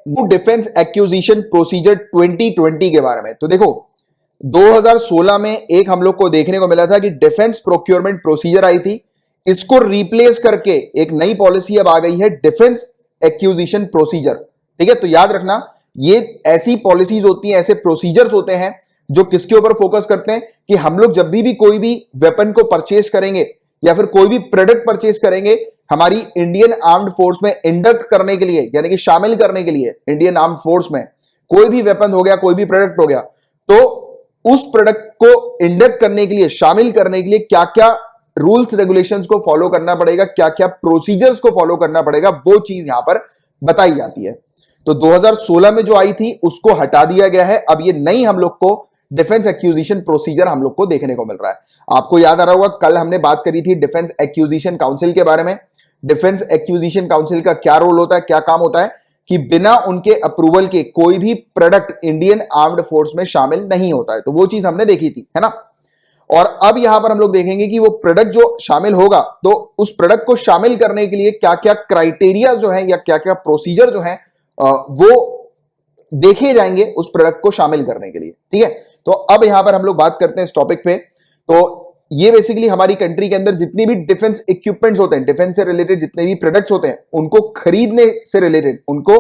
New defence acquisition procedure 2020 के बारे में। तो देखो 2016 में एक हम लोग को देखने को मिला था कि डिफेंस प्रोक्योरमेंट प्रोसीजर आई थी, इसको रिप्लेस करके एक नई पॉलिसी अब आ गई है डिफेंस एक्विजिशन प्रोसीजर। ठीक है, तो याद रखना ये ऐसी पॉलिसीज होती हैं, ऐसे प्रोसीजर्स होते हैं जो किसके ऊपर फोकस करते हैं कि हम लोग जब भी कोई भी वेपन को परचेस करेंगे या फिर कोई भी प्रोडक्ट परचेस करेंगे हमारी इंडियन आर्म्ड फोर्स में इंडक्ट करने के लिए, यानी कि शामिल करने के लिए इंडियन आर्म्ड फोर्स में कोई भी वेपन हो गया, कोई भी प्रोडक्ट हो गया, तो उस प्रोडक्ट को इंडक्ट करने के लिए, शामिल करने के लिए क्या क्या रूल्स रेगुलेशंस को फॉलो करना पड़ेगा, क्या क्या प्रोसीजर्स को फॉलो करना पड़ेगा, वो चीज यहां पर बताई जाती है। तो 2016 में जो आई थी उसको हटा दिया गया है, अब ये नई हम लोग को डिफेंस एक्विजिशन प्रोसीजर हम लोग को देखने को मिल रहा है। आपको याद आ रहा होगा कल हमने बात करी थी डिफेंस एक्विजिशन काउंसिल के बारे में। डिफेंस एक्विजिशन काउंसिल का क्या रोल होता है, क्या काम होता है कि बिना उनके अप्रूवल के कोई भी प्रोडक्ट इंडियन आर्म्ड फोर्स में शामिल नहीं होता है। तो वो चीज हमने देखी थी, है ना। और अब यहां पर हम लोग देखेंगे कि वो प्रोडक्ट जो शामिल होगा तो उस प्रोडक्ट को शामिल करने के लिए क्या क्या क्राइटेरिया जो है या क्या क्या प्रोसीजर जो है वो देखे जाएंगे उस प्रोडक्ट को शामिल करने के लिए। ठीक है, तो अब यहां पर हम लोग बात करते हैं इस टॉपिक पे। तो ये बेसिकली हमारी कंट्री के अंदर जितनी भी डिफेंस इक्विपमेंट्स होते हैं, डिफेंस से रिलेटेड जितने भी प्रोडक्ट्स होते हैं, उनको खरीदने से रिलेटेड, उनको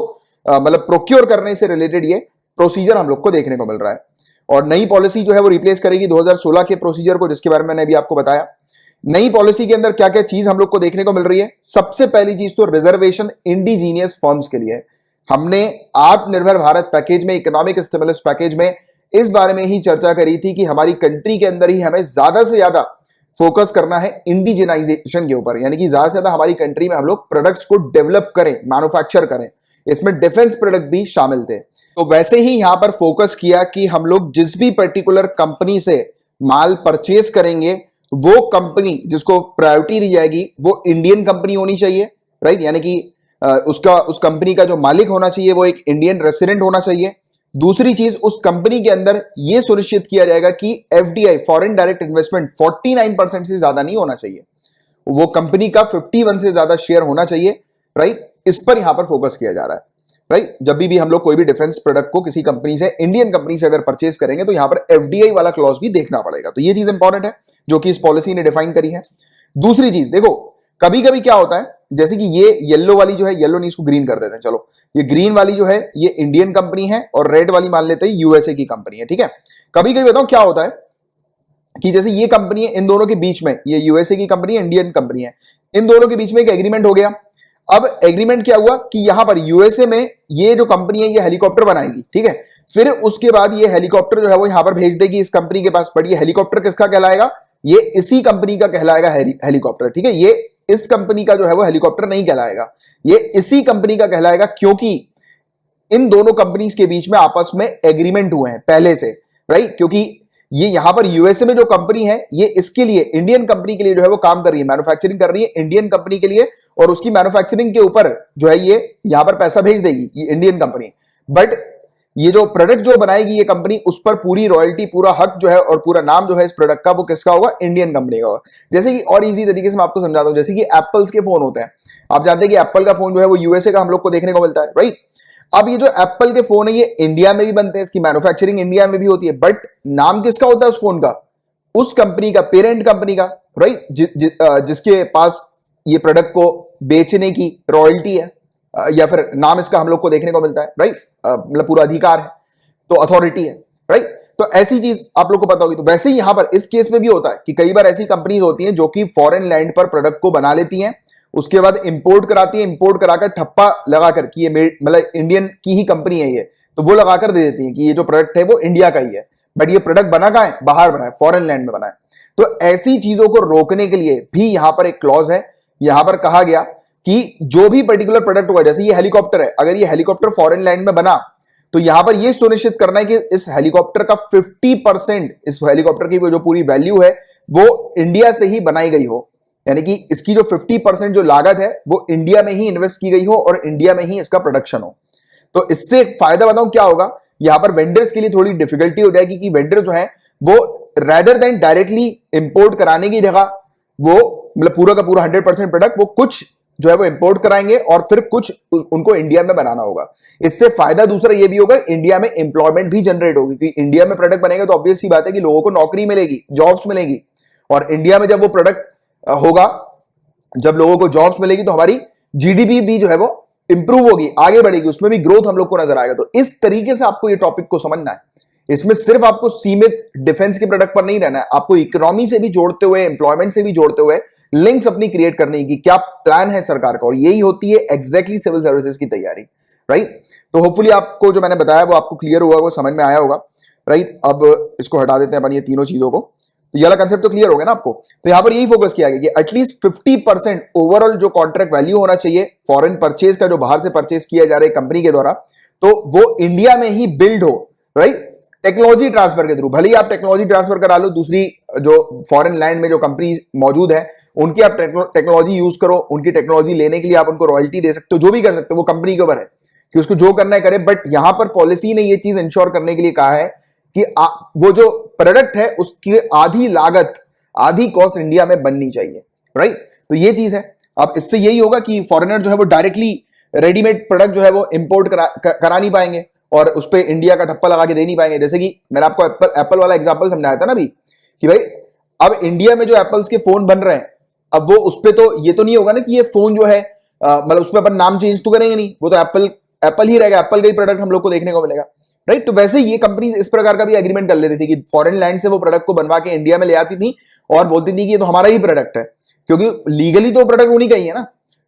मतलब प्रोक्योर करने से रिलेटेड ये प्रोसीजर हम लोग को देखने को मिल रहा है। और नई पॉलिसी जो है वो रिप्लेस करेगी 2016 के प्रोसीजर को, जिसके बारे में मैंने अभी आपको बताया। नई पॉलिसी के अंदर क्या क्या चीज हम लोग को देखने को मिल रही है। सबसे पहली चीज तो रिजर्वेशन इंडिजीनियस फर्म्स के लिए। हमने आत्मनिर्भर भारत पैकेज में, इकोनॉमिक स्टिमुलस पैकेज में इस बारे में ही चर्चा करी थी कि हमारी कंट्री के अंदर ही हमें ज्यादा से ज्यादा फोकस करना है इंडिजिनाइजेशन के ऊपर, यानी कि ज्यादा से ज्यादा हमारी कंट्री में हम लोग प्रोडक्ट्स को डेवलप करें, मैन्युफैक्चर करें। इसमें डिफेंस प्रोडक्ट भी शामिल थे। तो वैसे ही यहां पर फोकस किया कि हम लोग जिस भी पर्टिकुलर कंपनी से माल परचेज करेंगे वो कंपनी जिसको प्रायोरिटी दी जाएगी वो इंडियन कंपनी होनी चाहिए, राइट। यानी कि उस कंपनी का जो मालिक होना चाहिए वो एक इंडियन रेसिडेंट होना चाहिए। दूसरी चीज, उस कंपनी के अंदर यह सुनिश्चित किया जाएगा कि एफडीआई, फॉरेन डायरेक्ट इन्वेस्टमेंट 49% से ज्यादा नहीं होना चाहिए, वो कंपनी का 51 से ज्यादा शेयर होना चाहिए, राइट। इस पर यहां पर फोकस किया जा रहा है, राइट। जब भी हम लोग कोई भी डिफेंस प्रोडक्ट को किसी कंपनी से, इंडियन कंपनी से अगर परचेज करेंगे तो यहां पर एफडीआई वाला क्लॉज भी देखना पड़ेगा। तो ये चीज इंपॉर्टेंट है जो कि इस पॉलिसी ने डिफाइन करी है। दूसरी चीज देखो, कभी कभी क्या होता है, जैसे कि ये येलो वाली जो है, येलो नहीं इसको ग्रीन कर देते हैं, चलो ये ग्रीन वाली जो है ये इंडियन कंपनी है और रेड वाली मान लेते हैं यूएसए की कंपनी है। ठीक है, कभी कभी बताऊं क्या होता है कि जैसे ये कंपनी है, इन दोनों के बीच में, ये यूएसए की कंपनी है, इंडियन कंपनी है, इन दोनों के बीच में एक एग्रीमेंट हो गया। अब एग्रीमेंट क्या हुआ कि यहां पर यूएसए में ये जो कंपनी है ये हेलीकॉप्टर बनाएगी, ठीक है। फिर उसके बाद ये हेलीकॉप्टर जो है वो यहां पर भेज देगी इस कंपनी के पास, बट ये हेलीकॉप्टर किसका कहलाएगा, ये इसी कंपनी का कहलाएगा हेलीकॉप्टर। ठीक है, ये इस कंपनी का जो है वो हेलीकॉप्टर नहीं कहलाएगा, ये इसी कंपनी का कहलाएगा, क्योंकि इन दोनों कंपनीज के बीच में आपस में एग्रीमेंट हुए हैं पहले से, राइट। क्योंकि ये यहां पर यूएसए में जो कंपनी है ये इसके लिए, इंडियन कंपनी के लिए जो है वो काम कर रही है, मैन्युफैक्चरिंग कर रही है इंडियन कंपनी के लिए, और उसकी मैन्युफैक्चरिंग के ऊपर जो है ये यहां पर पैसा भेज देगी ये इंडियन कंपनी। बट ये जो प्रोडक्ट जो बनाएगी ये कंपनी, उस पर पूरी रॉयल्टी, पूरा हक जो है और पूरा नाम जो है इस प्रोडक्ट का वो किसका होगा, इंडियन कंपनी का होगा। जैसे कि और इजी तरीके से मैं आपको समझाता हूं, जैसे कि एप्पल्स के फोन होते हैं, आप जानते हैं कि एप्पल का फोन जो है वो यूएसए का हम लोग को देखने को मिलता है, राइट। अब ये जो एप्पल के फोन है ये इंडिया में भी बनते हैं, इसकी मैन्युफैक्चरिंग इंडिया में भी होती है, बट नाम किसका होता है उस फोन का, उस कंपनी का, पेरेंट कंपनी का, राइट, जिसके पास ये प्रोडक्ट को बेचने की रॉयल्टी है या फिर नाम इसका हम लोग को देखने को मिलता है, राइट, मतलब पूरा अधिकार है, तो अथॉरिटी है, राइट। तो ऐसी चीज आप लोग को पता होगी। तो वैसे ही यहां पर इस केस में भी होता है कि कई बार ऐसी कंपनीज होती हैं जो कि फॉरेन लैंड पर प्रोडक्ट को बना लेती हैं, उसके बाद इंपोर्ट कराती है, इंपोर्ट कराकर ठप्पा लगाकर कि ये मतलब इंडियन की ही कंपनी है ये, तो वो लगाकर दे देती है कि ये जो प्रोडक्ट है वो इंडिया का ही है, बट ये प्रोडक्ट बना कहां है, बाहर बना है, फॉरेन लैंड में बना है। तो ऐसी चीजों को रोकने के लिए भी यहां पर एक क्लॉज है। यहां पर कहा गया कि जो भी पर्टिकुलर प्रोडक्ट होगा, जैसे ये हेलीकॉप्टर है, अगर ये हेलीकॉप्टर फॉरेन लैंड में बना तो यहां पर यह सुनिश्चित करना है कि इस हेलीकॉप्टर का 50%, इस हेलीकॉप्टर की जो पूरी वैल्यू है वो इंडिया से ही बनाई गई हो, यानी कि इसकी जो 50% जो लागत है वो इंडिया में ही इन्वेस्ट की गई हो और इंडिया में ही इसका प्रोडक्शन हो। तो इससे फायदा बताऊं क्या होगा, यहां पर वेंडर्स के लिए थोड़ी डिफिकल्टी हो जाएगी कि वेंडर जो है वो रेदर देन डायरेक्टली इंपोर्ट कराने की जगह वो मतलब पूरा का पूरा 100% प्रोडक्ट वो कुछ जो है वो इंपोर्ट कराएंगे और फिर कुछ उनको इंडिया में बनाना होगा। इससे फायदा दूसरा ये भी होगा, इंडिया में एम्प्लॉयमेंट भी जनरेट होगी, क्योंकि इंडिया में प्रोडक्ट बनेगा तो ऑब्वियस सी बात है कि लोगों को नौकरी मिलेगी, जॉब्स मिलेगी। और इंडिया में जब वो प्रोडक्ट होगा, जब लोगों को जॉब्स मिलेगी तो हमारी जीडीपी भी जो है वो इंप्रूव होगी, आगे बढ़ेगी, उसमें भी ग्रोथ हम लोग को नजर आएगा। तो इस तरीके से आपको ये टॉपिक को समझना है। इसमें सिर्फ आपको सीमित डिफेंस के प्रोडक्ट पर नहीं रहना है, आपको इकोनॉमी से भी जोड़ते हुए, एम्प्लॉयमेंट से भी जोड़ते हुए लिंक्स अपनी क्रिएट करने की क्या प्लान है सरकार का, और यही होती है एग्जैक्टली सिविल सर्विसेज की तैयारी, राइट। तो होपफुली आपको जो मैंने बताया वो आपको क्लियर हुआ, वो समझ में आया होगा, राइट। अब इसको हटा देते हैं अपन ये तीनों चीजों को। तो ये वाला कंसेप्ट तो क्लियर हो गया ना आपको। तो यहां पर यही फोकस किया गया कि एटलीस्ट 50% ओवरऑल जो कॉन्ट्रैक्ट वैल्यू होना चाहिए फॉरेन परचेज का, जो बाहर से परचेज किया जा रहा है कंपनी के द्वारा, तो वो इंडिया में ही बिल्ड हो, राइट, टेक्नोलॉजी ट्रांसफर के थ्रू। भले ही आप टेक्नोलॉजी ट्रांसफर करा लो, दूसरी जो फॉरेन लैंड में जो कंपनी मौजूद है उनकी आप टेक्नोलॉजी यूज करो, उनकी टेक्नोलॉजी लेने के लिए आप उनको रॉयल्टी दे सकते हो, जो भी कर सकते हो, वो कंपनी के ऊपर है कि उसको जो करना है करे। बट यहां पर पॉलिसी ने ये चीज इंश्योर करने के लिए कहा है कि वो जो प्रोडक्ट है उसकी आधी लागत, आधी कॉस्ट इंडिया में बननी चाहिए, राइट। तो ये चीज है। अब इससे यही होगा कि फॉरेनर जो है वो डायरेक्टली रेडीमेड प्रोडक्ट जो है वो इंपोर्ट करा नहीं पाएंगे और उस पर इंडिया का ठप्पा लगा के दे नहीं पाएंगे। जैसे कि मैंने आपको एप्पल वाला एग्जांपल समझाया था ना अभी, कि भाई अब इंडिया में जो एप्पल्स के फोन बन रहे हैं, अब वो उस पर तो ये तो नहीं होगा ना कि ये फोन जो है मतलब उस पर अपन नाम चेंज तो करेंगे नहीं, वो तो एप्पल ही रहेगा, एप्पल का ही प्रोडक्ट हम लोग को देखने को मिलेगा, राइट। तो वैसे ये कंपनी इस प्रकार का भी एग्रीमेंट कर लेती थी कि फॉरेन लैंड से वो प्रोडक्ट को बनवा के इंडिया में ले आती थी और बोलती थी कि ये तो हमारा ही प्रोडक्ट है, क्योंकि लीगली तो प्रोडक्ट उन्हीं का ही है ना,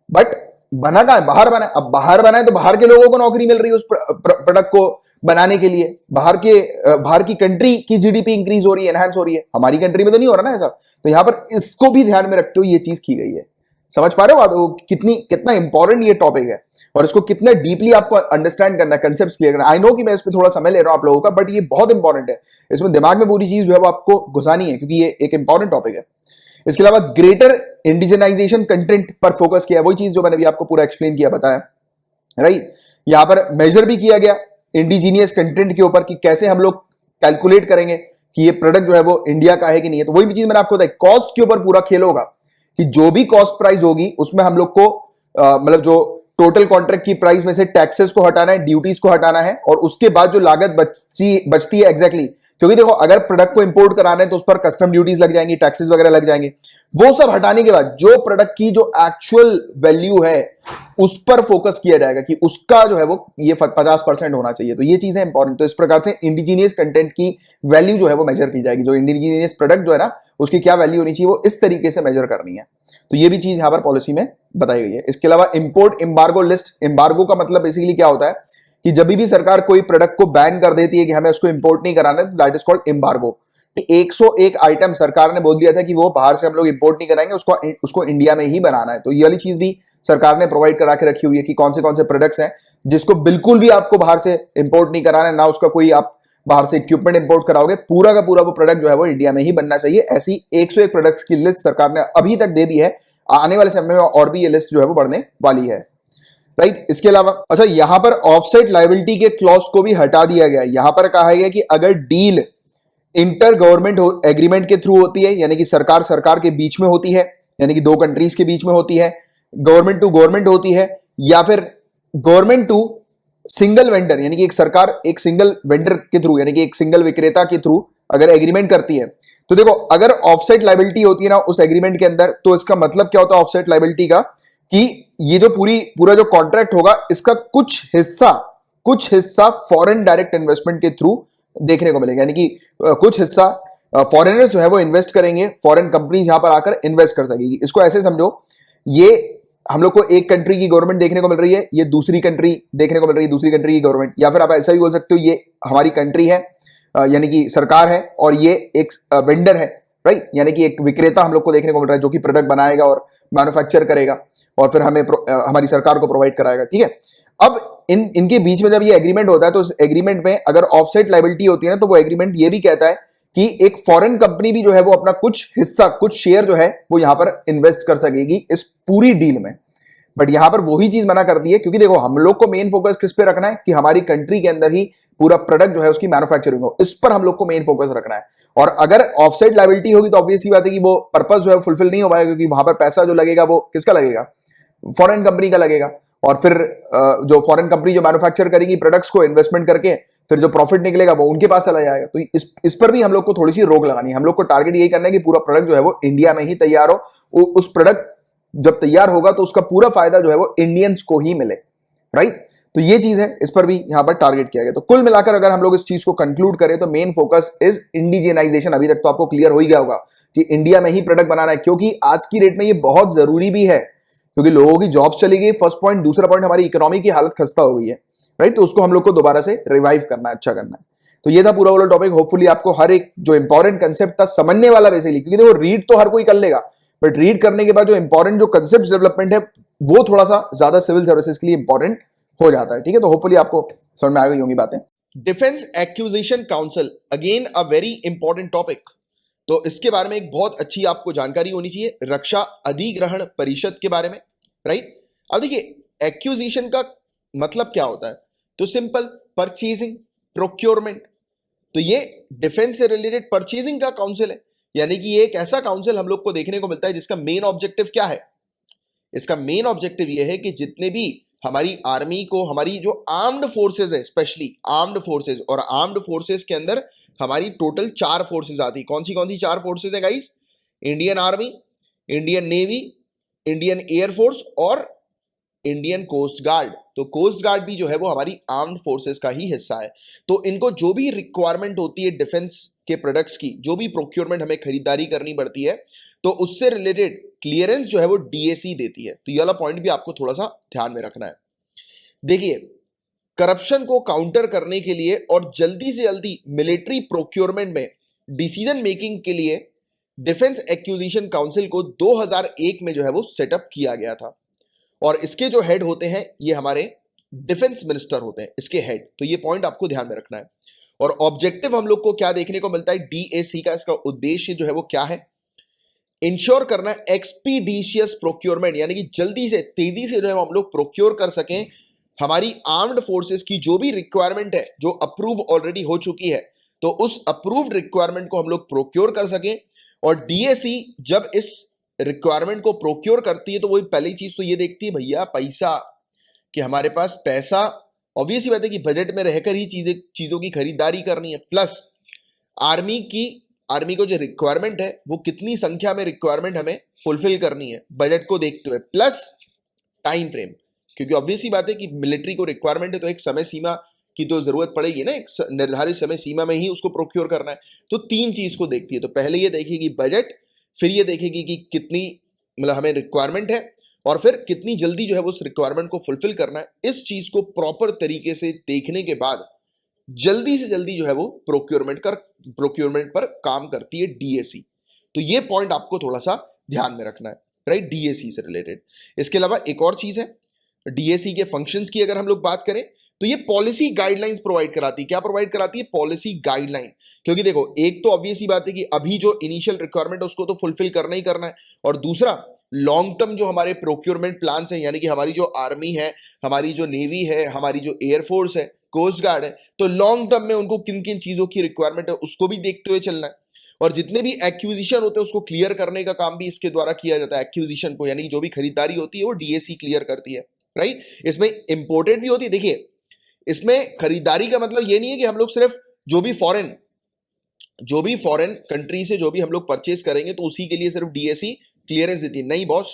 बट बना कहां है, बाहर बना है। अब बाहर बना है तो बाहर के लोगों को नौकरी मिल रही है उस प्रोडक्ट को बनाने के लिए, बाहर की कंट्री की जीडीपी इंक्रीज हो रही है, एनहांस हो रही है, हमारी कंट्री में तो नहीं हो रहा ना ऐसा। तो यहां पर इसको भी ध्यान में रखते हुए ये चीज की गई है। समझ पा रहे हो बात, कितना इंपॉर्टेंट ये टॉपिक है और इसको कितना डीपली आपको अंडरस्टैंड करना है, कंसेप्ट्स क्लियर करना। आई नो कि मैं इस पे थोड़ा समय ले रहा हूं आप लोगों का, बट ये बहुत इंपॉर्टेंट है, इसमें दिमाग में पूरी चीज जो है वो आपको घुसानी है, क्योंकि ये एक इंपॉर्टेंट टॉपिक है। इसके अलावा ग्रेटर इंडिजनाइजेशन कंटेंट पर फोकस किया, वही चीज जो मैंने भी आपको पूरा एक्सप्लेन किया, बताया, राइट। यहां पर मेजर भी किया गया इंडिजीनियस कंटेंट के ऊपर कि कैसे हम लोग कैलकुलेट करेंगे कि ये प्रोडक्ट जो है वो इंडिया का है कि नहीं है। तो वही चीज मैंने आपको बताई, कॉस्ट के ऊपर पूरा खेल होगा कि जो भी कॉस्ट प्राइस होगी उसमें हम लोग को मतलब जो टोटल कॉन्ट्रैक्ट की प्राइस में से टैक्सेस को हटाना है, ड्यूटीज को हटाना है, और उसके बाद जो लागत बचती है एग्जैक्टली, क्योंकि देखो अगर प्रोडक्ट को इंपोर्ट कराना है तो उस पर कस्टम ड्यूटीज लग जाएंगी, टैक्सेस वगैरह लग जाएंगे, वो सब हटाने के बाद जो प्रोडक्ट की जो एक्चुअल वैल्यू है उस पर फोकस किया जाएगा कि उसका जो है वो ये 50% होना चाहिए। तो ये चीजें इंपॉर्टेंट। तो इस प्रकार से इंडिजीनियस कंटेंट की वैल्यू जो है वो मेजर की जाएगी, जो इंडिजीनियस प्रोडक्ट जो है ना उसकी क्या वैल्यू होनी चाहिए वो इस तरीके से मेजर करनी है। तो ये भी चीज यहां पर पॉलिसी में बताई गई है। इसके अलावा इंपोर्ट एम्बार्गो लिस्ट, एम्बार्गो का मतलब बेसिकली क्या होता है कि जब भी सरकार कोई प्रोडक्ट को बैन कर देती है कि हमें उसको इंपोर्ट नहीं कराना है, that is called embargo. 101 item सरकार ने बोल दिया था कि वो बाहर से हम लोग इंपोर्ट नहीं कराएंगे, उसको इंडिया में ही बनाना है। तो ये वाली चीज भी सरकार ने प्रोवाइड करा के रखी हुई है कि कौन से प्रोडक्ट्स हैं जिसको बिल्कुल भी आपको बाहर से इंपोर्ट नहीं कराना है, ना उसका कोई आप बाहर से इक्विपमेंट इंपोर्ट कराओगे, पूरा का पूरा वो प्रोडक्ट जो है वो इंडिया में ही बनना चाहिए। ऐसी 101 प्रोडक्ट्स की लिस्ट सरकार ने अभी तक दे दी है, आने वाले समय में और भी ये लिस्ट जो है वो बढ़ने वाली है, राइट। इसके अलावा अच्छा यहां पर ऑफसेट लायबिलिटी के क्लॉज को भी हटा दिया गया है। यहां पर कहा गया कि अगर डील इंटर गवर्नमेंट एग्रीमेंट के थ्रू होती है, यानी कि सरकार के बीच में होती है, यानी कि दो कंट्रीज के बीच में होती है, गवर्नमेंट टू गवर्नमेंट होती है, या फिर गवर्नमेंट टू सिंगल वेंडर, यानी कि एक सरकार एक सिंगल वेंडर के थ्रू, यानी कि एक सिंगल विक्रेता के थ्रू अगर एग्रीमेंट करती है, तो देखो अगर ऑफसेट लायबिलिटी होती है ना उस एग्रीमेंट के अंदर, तो इसका मतलब क्या होता है ऑफसेट लायबिलिटी का कि ये जो पूरा जो कॉन्ट्रैक्ट होगा इसका कुछ हिस्सा फॉरेन डायरेक्ट इन्वेस्टमेंट के थ्रू देखने को मिलेगा, यानी कि कुछ हिस्सा फॉरेनर्स जो है वो इन्वेस्ट करेंगे, फॉरेन कंपनीज यहां पर आकर इन्वेस्ट कर सकेगी। इसको ऐसे समझो, ये हम लोग को एक कंट्री की गवर्नमेंट देखने को मिल रही है, ये दूसरी कंट्री देखने को मिल रही है, दूसरी कंट्री की गवर्नमेंट, या फिर आप ऐसा भी बोल सकते हो ये हमारी कंट्री है यानी कि सरकार है और ये एक वेंडर है, राइट, यानी कि एक विक्रेता हम लोग को देखने को मिल रहा है जो कि प्रोडक्ट बनाएगा और मैन्युफैक्चर करेगा और फिर हमें हमारी सरकार को प्रोवाइड कराएगा, ठीक है। अब इनके बीच में जब ये एग्रीमेंट होता है तो उस एग्रीमेंट में अगर ऑफसेट लायबिलिटी होती है ना, तो वो एग्रीमेंट ये भी कहता है कि एक फॉरेन कंपनी भी जो है वो अपना कुछ हिस्सा, कुछ शेयर जो है वो यहां पर इन्वेस्ट कर सकेगी इस पूरी डील में। बट यहां पर वही चीज मना करती है, क्योंकि देखो हम लोग को मेन फोकस किस पे रखना है कि हमारी कंट्री के अंदर ही पूरा प्रोडक्ट जो है उसकी मैन्युफैक्चरिंग हो, इस पर हम लोग को मेन फोकस रखना है। और अगर ऑफसेट लायबिलिटी होगी तो ऑब्वियस सी बात है कि वो पर्पस जो है फुलफिल नहीं हो पाएगा, क्योंकि वहां पर पैसा जो लगेगा वो किसका लगेगा, फॉरेन कंपनी का लगेगा, और फिर जो फॉरेन कंपनी जो मैन्युफैक्चर करेगी प्रोडक्ट्स को इन्वेस्टमेंट करके फिर जो प्रॉफिट निकलेगा वो उनके पास चला जाएगा। तो इस पर भी हम लोग को थोड़ी सी रोक लगानी है। हम लोग को टारगेट यही करना है कि पूरा प्रोडक्ट जो है वो इंडिया में ही तैयार हो, उस प्रोडक्ट जब तैयार होगा तो उसका पूरा फायदा जो है वो इंडियंस को ही मिले, राइट। तो ये चीज है, इस पर भी यहां पर टारगेट किया गया। तो कुल मिलाकर अगर हम लोग इस चीज को कंक्लूड करें तो मेन फोकस इज इंडिजिनाइजेशन। अभी तक तो आपको क्लियर हो ही गया होगा कि इंडिया में ही प्रोडक्ट बनाना है, क्योंकि आज की डेट में ये बहुत जरूरी भी है, क्योंकि लोगों की जॉब्स चली गई, फर्स्ट पॉइंट। दूसरा पॉइंट, हमारी इकोनॉमी की हालत खस्ता हो गई है, राइट। तो उसको हम लोग को दोबारा से रिवाइव करना है, अच्छा करना है। तो ये था पूरा वाला टॉपिक। होपफुली आपको हर एक जो इंपॉर्टेंट कंसेप्ट था समझने वाला बेसिकली, क्योंकि देखो रीड तो हर कोई कर लेगा, बट रीड करने के बाद जो इंपॉर्टेंट जो कंसेप्ट डेवलपमेंट है वो थोड़ा सा ज्यादा सिविल सर्विसेज के लिए इंपॉर्टेंट हो जाता है, ठीक है। तो होपफुली आपको समझ में आ गई होंगी बातें। Defence acquisition council, again a very important topic. तो इसके बारे में एक बहुत अच्छी आपको जानकारी होनी चाहिए, रक्षा अधिग्रहण परिषद के बारे में, राइट। अब देखिए एक्विजिशन का मतलब क्या होता है, तो सिंपल, परचेजिंग, प्रोक्योरमेंट। तो ये डिफेंस से रिलेटेड परचेजिंग का काउंसिल है, यानी कि ये एक ऐसा काउंसिल हम लोग को देखने को मिलता है जिसका मेन ऑब्जेक्टिव क्या है। इसका मेन ऑब्जेक्टिव ये है कि जितने भी हमारी आर्मी को, हमारी जो आर्म्ड फोर्सेज है, स्पेशली आर्म्ड फोर्सेज, और आर्म्ड फोर्सेज के अंदर हमारी टोटल 4 फोर्सेज आती है। कौन सी 4 फोर्सेज है guys? Indian army, Indian navy, Indian air force और इंडियन कोस्ट गार्ड। तो कोस्ट गार्ड भी जो है वो हमारी आर्म्ड फोर्सेस का ही हिस्सा है। तो इनको जो भी रिक्वायरमेंट होती है डिफेंस के प्रोडक्ट्स की, जो भी प्रोक्योरमेंट हमें खरीदारी करनी पड़ती है, तो उससे रिलेटेड क्लियरेंस जो है वो डीएसी देती है। तो ये वाला पॉइंट भी आपको थोड़ा सा ध्यान में रखना है। देखिए, करप्शन को काउंटर करने के लिए और जल्दी से जल्दी मिलिट्री प्रोक्योरमेंट में डिसीजन मेकिंग के लिए डिफेंस एक्विजिशन काउंसिल को 2001 में जो है वो सेटअप किया गया था। और इसके जो हेड होते हैं ये हमारे डिफेंस मिनिस्टर होते हैं, इसके हेड। तो ये पॉइंट आपको ध्यान में रखना है। और ऑब्जेक्टिव हम लोग को क्या देखने को मिलता है डीएसी का, इसका उद्देश्य जो है वो क्या है, इंश्योर करना है एक्सपीडिशियस प्रोक्योरमेंट, यानी कि जल्दी से, तेजी से जो है हम लोग प्रोक्योर कर सकें हमारी आर्म्ड फोर्सेस की जो भी रिक्वायरमेंट है, जो अप्रूव ऑलरेडी हो चुकी है, तो उस अप्रूव्ड रिक्वायरमेंट को हम लोग प्रोक्योर कर सकें। और डीएसी जब इस रिक्वायरमेंट को प्रोक्योर करती है तो वही पहली चीज तो ये देखती है भैया पैसा, कि हमारे पास पैसा, ऑब्वियस ही बात है कि बजट में रहकर ही चीजों की खरीदारी करनी है, प्लस आर्मी को जो रिक्वायरमेंट है वो कितनी संख्या में रिक्वायरमेंट हमें फुलफिल करनी है बजट को देखते हुए, प्लस टाइम फ्रेम, क्योंकि ऑब्वियस ही बात है कि मिलिट्री को रिक्वायरमेंट है तो एक समय सीमा की तो जरूरत पड़ेगी ना, एक निर्धारित समय सीमा में ही उसको प्रोक्योर करना है। तो 3 चीज को देखती है। तो पहले ये देखेगी बजट, फिर ये देखेगी कि कितनी मतलब हमें रिक्वायरमेंट है, और फिर कितनी जल्दी जो है वो उस रिक्वायरमेंट को फुलफिल करना है। इस चीज को प्रॉपर तरीके से देखने के बाद जल्दी से जल्दी जो है वो प्रोक्योरमेंट पर काम करती है डीएसी। तो ये पॉइंट आपको थोड़ा सा ध्यान में रखना है, राइट, डीएसी से रिलेटेड। इसके अलावा एक और चीज है, डीएसी के फंक्शंस की अगर हम लोग बात करें तो ये पॉलिसी गाइडलाइंस प्रोवाइड कराती है। क्या प्रोवाइड कराती है? Policy guideline. क्योंकि देखो, एक तो ऑब्वियस ही बात है कि अभी जो इनिशियल रिक्वायरमेंट है उसको तो फुलफिल करना ही करना है, और दूसरा लॉन्ग टर्म जो हमारे प्रोक्योरमेंट प्लान्स हैं, यानी कि हमारी जो आर्मी है, हमारी जो नेवी है, हमारी जो एयरफोर्स है, कोस्ट गार्ड है, तो लॉन्ग टर्म में उनको किन किन चीजों की रिक्वायरमेंट है उसको भी देखते हुए चलना है। और जितने भी एक्विजिशन होते हैं उसको क्लियर करने का काम भी इसके द्वारा किया जाता है। एक्विजिशन को, यानी जो भी खरीदारी होती है वो डीएसी क्लियर करती है, राइट। इसमें इंपोर्टेंट भी होती है। देखिए, इसमें खरीदारी का मतलब ये नहीं है कि हम लोग सिर्फ जो भी फॉरेन कंट्री से जो भी हम लोग परचेज करेंगे तो उसी के लिए सिर्फ डीएसी क्लियरेंस देती है। नहीं बॉस,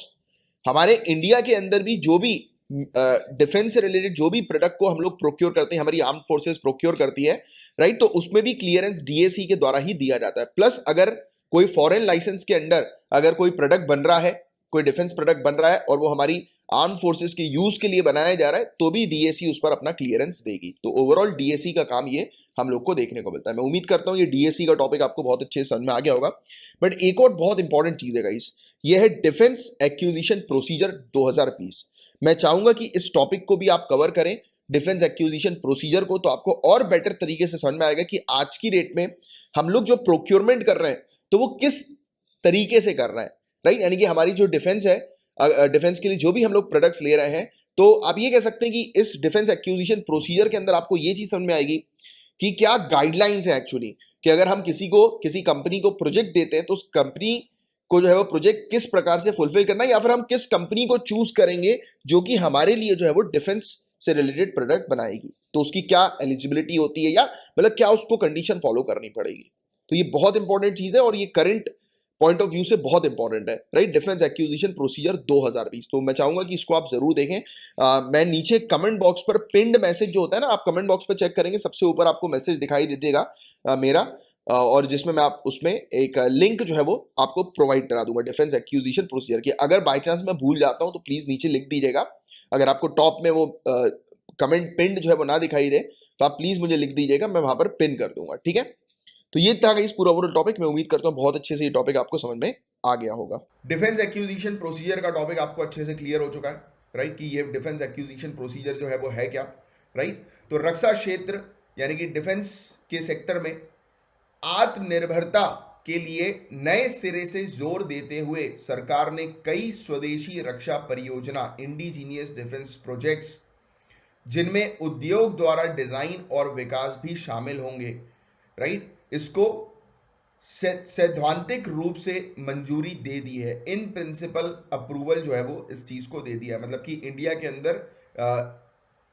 हमारे इंडिया के अंदर भी जो भी डिफेंस से रिलेटेड जो भी प्रोडक्ट को हम लोग प्रोक्योर करते हैं, हमारी आर्म फोर्सेस प्रोक्योर करती है, राइट, तो उसमें भी क्लियरेंस डीएसी के द्वारा ही दिया जाता है। प्लस अगर कोई फॉरेन लाइसेंस के अंडर अगर कोई प्रोडक्ट बन रहा है, कोई डिफेंस प्रोडक्ट बन रहा है और वो हमारी आर्म फोर्सेस के यूज के लिए बनाया जा रहा है, तो भी डीएसी उस पर अपना क्लियरेंस देगी। तो ओवरऑल डीएसी का काम ये हम लोग को देखने को मिलता है। मैं उम्मीद करता हूं ये डीएसी का टॉपिक आपको बहुत अच्छे से समझ में आ गया होगा। बट एक और बहुत इंपॉर्टेंट चीज है गाइस, ये है डिफेंस एक्विजिशन प्रोसीजर 2020। मैं चाहूंगा कि इस टॉपिक को भी आप कवर करें, डिफेंस एक्विजिशन प्रोसीजर को, तो आपको और बेटर तरीके से समझ में आएगा कि आज की डेट में हम लोग जो प्रोक्योरमेंट कर रहे हैं तो वो किस तरीके से कर रहे हैं, राइट। यानी कि हमारी जो डिफेंस है, डिफेंस के लिए जो भी हम लोग प्रोडक्ट्स ले रहे हैं, तो आप ये कह सकते हैं कि इस डिफेंस एक्विजिशन प्रोसीजर के अंदर आपको ये चीज समझ में आएगी कि क्या गाइडलाइंस है एक्चुअली, कि अगर हम किसी कंपनी को प्रोजेक्ट देते हैं तो उस कंपनी को जो है वो प्रोजेक्ट किस प्रकार से फुलफिल करना है, या फिर हम किस कंपनी को चूज करेंगे जो कि हमारे लिए जो है वो डिफेंस से रिलेटेड प्रोडक्ट बनाएगी, तो उसकी क्या एलिजिबिलिटी होती है, या मतलब क्या उसको कंडीशन फॉलो करनी पड़ेगी। तो ये बहुत इंपॉर्टेंट चीज है और ये करंट पॉइंट ऑफ व्यू से बहुत इंपॉर्टेंट है, राइट। डिफेंस एक्विजिशन प्रोसीजर 2020, तो मैं चाहूंगा कि इसको आप जरूर देखें। मैं नीचे कमेंट बॉक्स पर पिंड मैसेज जो होता है ना, आप कमेंट बॉक्स पर चेक करेंगे, सबसे ऊपर आपको मैसेज दिखाई दे देगा मेरा, और जिसमें मैं आप उसमें एक लिंक जो है वो आपको प्रोवाइड करा दूंगा डिफेंस एक्विजिशन प्रोसीजर की। अगर बाय चांस मैं भूल जाता हूं तो प्लीज नीचे लिख दीजिएगा। अगर आपको टॉप में वो कमेंट पिंड जो है वो ना दिखाई दे तो आप प्लीज मुझे लिख दीजिएगा, मैं वहां पर पिन कर दूंगा, ठीक है। तो ये था इस पूरा ओवरऑल टॉपिक। मैं उम्मीद करता हूँ बहुत अच्छे से ये टॉपिक आपको समझ में आ गया होगा। डिफेंस एक्विजिशन प्रोसीजर का टॉपिक आपको अच्छे से क्लियर हो चुका है, राइट, कि ये डिफेंस एक्विजिशन प्रोसीजर जो है वो है क्या, राइट। तो रक्षा क्षेत्र यानी कि डिफेंस के सेक्टर में आत्मनिर्भरता के लिए नए सिरे से जोर देते हुए सरकार ने कई स्वदेशी रक्षा परियोजना इंडिजीनियस डिफेंस प्रोजेक्ट्स, जिनमें उद्योग द्वारा डिजाइन और विकास भी शामिल होंगे, राइट, इसको सैद्धांतिक रूप से मंजूरी दे दी है। इन प्रिंसिपल अप्रूवल जो है वो इस चीज को दे दिया है, मतलब कि इंडिया के अंदर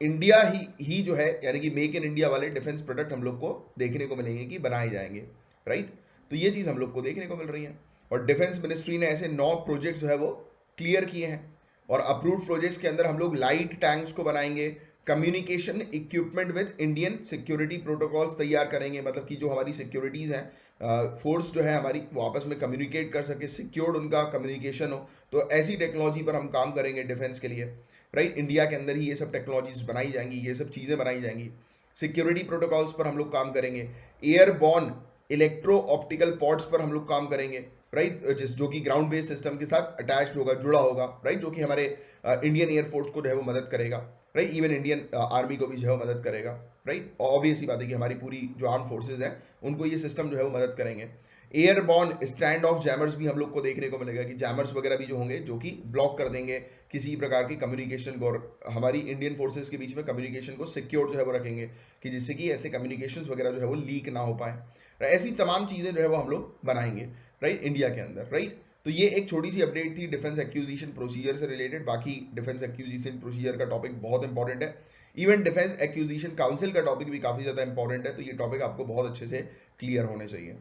इंडिया ही जो है यानी कि मेक इन इंडिया वाले डिफेंस प्रोडक्ट हम लोग को देखने को मिलेंगे कि बनाए जाएंगे, राइट। तो ये चीज हम लोग को देखने को मिल रही है और डिफेंस मिनिस्ट्री ने ऐसे 9 प्रोजेक्ट जो है वो क्लियर किए हैं और अप्रूव्ड प्रोजेक्ट्स के अंदर हम लोग लाइट टैंक्स को बनाएंगे, communication equipment with Indian security protocols तैयार करेंगे, मतलब कि जो हमारी सिक्योरिटीज़ हैं, फोर्स जो है हमारी वो आपस में कम्युनिकेट कर सके, सिक्योर्ड उनका कम्युनिकेशन हो, तो ऐसी टेक्नोलॉजी पर हम काम करेंगे डिफेंस के लिए, राइट। इंडिया के अंदर ही ये सब टेक्नोलॉजीज बनाई जाएंगी, ये सब चीज़ें बनाई जाएंगी। सिक्योरिटी प्रोटोकॉल्स पर हम लोग काम करेंगे, एयरबॉर्न इलेक्ट्रो ऑप्टिकल पॉड्स पर हम लोग काम करेंगे, राइट, जिस जो कि ग्राउंड बेस्ड सिस्टम के साथ अटैच्ड होगा, जुड़ा होगा, राइट, जो कि हमारे इंडियन एयरफोर्स को जो है वो मदद करेगा, राइट, इवन इंडियन आर्मी को भी जो है वो मदद करेगा, राइट। ऑब्वियस ही बात है कि हमारी पूरी जो आर्म फोर्सेज हैं उनको ये सिस्टम जो है वो मदद करेंगे। एयरबॉर्न स्टैंड ऑफ जैमर्स भी हम लोग को देखने को मिलेगा कि जैमर्स वगैरह भी जो होंगे जो कि ब्लॉक कर देंगे किसी प्रकार की कम्युनिकेशन को और हमारी इंडियन फोर्सेज के बीच में कम्युनिकेशन को सिक्योर जो है वो रखेंगे कि जिससे कि ऐसे कम्युनिकेशन वगैरह जो है वो लीक ना हो पाए। ऐसी तमाम चीज़ें जो है वो हम लोग बनाएंगे, राइट, इंडिया के अंदर, राइट। तो ये एक छोटी सी अपडेट थी डिफेंस एक्विजिशन प्रोसीजर से रिलेटेड। बाकी डिफेंस एक्विजिशन प्रोसीजर का टॉपिक बहुत इंपॉर्टेंट है, इवन डिफेंस एक्विजिशन काउंसिल का टॉपिक भी काफ़ी ज़्यादा इंपॉर्टेंट है, तो ये टॉपिक आपको बहुत अच्छे से क्लियर होने चाहिए।